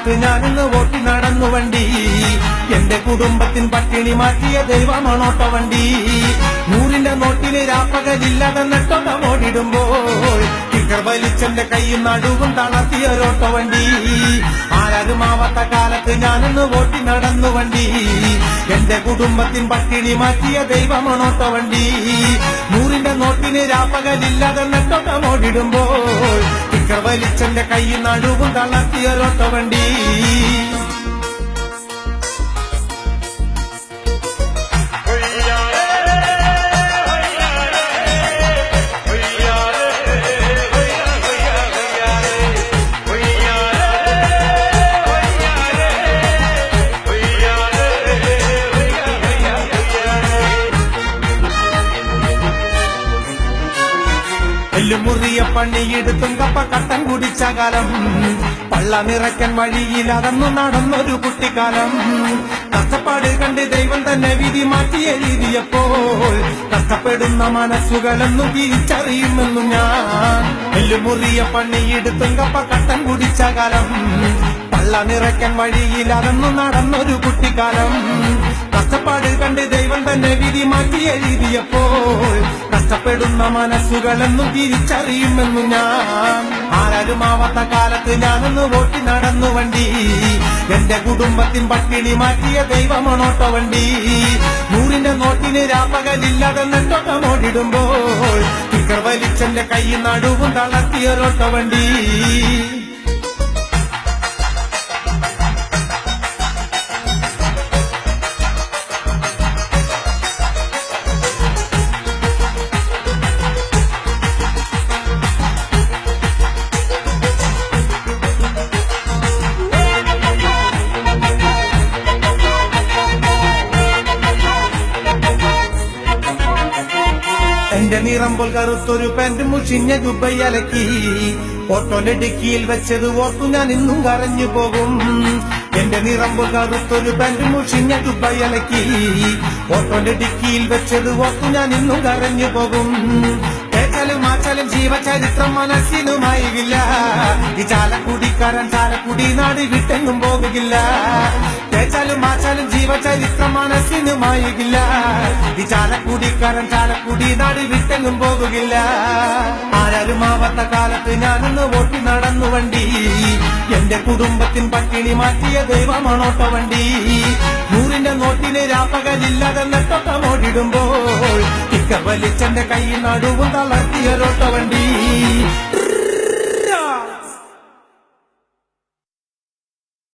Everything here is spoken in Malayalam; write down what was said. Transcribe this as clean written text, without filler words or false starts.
കാലത്ത് ഞാനിന്ന് ഓട്ടി നടന്നു വണ്ടി. എന്റെ കുടുംബത്തിൻ പട്ടിണി മാറ്റിയ ദൈവമാണോട്ട വണ്ടി. 100-ന്റെ നോട്ടിന് രാപ്പകലില്ലാതെ നെട്ടോട്ട ഓടിടുമ്പോൾ ടിക്കർ വലിച്ചെന്റെ കൈയും നടുവും തളർത്തിയൊരോട്ട വണ്ടി. ആരാരുമാവാത്ത കാലത്ത് ഞാനിന്ന് ഓട്ടി നടന്നു വണ്ടി. എന്റെ കുടുംബത്തിൻ പട്ടിണി മാറ്റിയ ദൈവമാണോട്ട വണ്ടി. 100-ന്റെ നോട്ടിന് രാപ്പകലില്ലാതെ നെട്ടോട്ട ഓടിടുമ്പോൾ ടിക്കർ വലിച്ചെന്റെ കൈയും നടുവും തളർത്തിയൊരോട്ട വണ്ടി. മുറിയ പണിയെടുത്തും കപ്പ കട്ടൻ കുടിച്ച കാലം, പള്ള നിറയ്ക്കാൻ വഴിയിലകന്നു നടന്നൊരു കുട്ടിക്കാലം. കഷ്ടപ്പാട് കണ്ട് ദൈവം തന്നെ വിധി മാറ്റി എഴുതിയപ്പോൾ കഷ്ടപ്പെടുന്ന മനസ്സുകളെന്നും തിരിച്ചറിയുമെന്നും ഞാൻ. എല്ലുമുറിയ പണിയെടുത്തും കപ്പ കട്ടൻ കുടിച്ച കാലം, പള്ള നിറയ്ക്കാൻ വഴിയിലകന്നു നടന്നൊരു കുട്ടിക്കാലം. കഷ്ടപ്പാട് കണ്ട് ദൈവം തന്നെ വിധി മാറ്റി എഴുതിയപ്പോൾ കഷ്ടപ്പെടുന്ന മനസ്സുകളെന്നും തിരിച്ചറിയുമെന്നു ഞാൻ. ആരാരുമാവാത്ത കാലത്ത് ഞാനൊന്ന് ഓട്ടി നടന്നു വണ്ടി. എന്റെ കുടുംബത്തിൻ പട്ടിണി മാറ്റിയ ദൈവമാണോട്ട വണ്ടി. 100-ന്റെ നോട്ടിന് രാപ്പകലില്ലാതെ നെട്ടോട്ടം ഓടിടുമ്പോൾ ടിക്കർ വലിച്ചെന്റെ കൈ നടുവും തളർത്തിയൊരോട്ട വണ്ടി. എന്റെ നിറം പോൽ കറുത്തൊരു പാന്റ് മുഷിഞ്ഞ ജുബയലക്കി ഓട്ടോന്റെ ഡിക്കിയിൽ വെച്ചത് ഓർത്തു ഞാൻ ഇന്നും കരഞ്ഞു പോകും. എന്റെ നിറം പോൽ കറുത്തൊരു പാന്റ് മുഷിഞ്ഞ ജുബയലക്കി ഓട്ടോന്റെ ഡിക്കിയിൽ വെച്ചത് ഓർത്തു ഞാൻ ഇന്നും കരഞ്ഞു പോകും. കേച്ചാലും മാച്ചാലും ജീവചരിത്രം മനസ്സിനുമായില്ല. ഈ ചാലക്കുടിക്കാരൻ ചാലക്കുടി നാട് വിട്ടെങ്ങും പോകുകയില്ല. കേച്ചാലും മാച്ചാലും ജീവചരിത്രം മനസ്സിനുമായില്ല. ഈ ചാലക്കുടിക്കാരൻ ചാലക്കുടി നാട് വിട്ടെങ്ങും പോകുകയില്ല. ആരാരുമാവാത്ത കാലത്ത് ഞാനൊന്ന് ഓട്ടി നടന്നു വണ്ടി. എന്റെ കുടുംബത്തിൻ പട്ടിണി മാറ്റിയ ദൈവമാണോട്ട വണ്ടി. 100-ന്റെ നോട്ടിന് രാപ്പകലില്ലാതെ നെട്ടോട്ടം ഓടിടുമ്പോൾ ടിക്കർ വലിച്ചെന്റെ കൈ നടുവും തളർത്തിയൊരോട്ട വണ്ടി.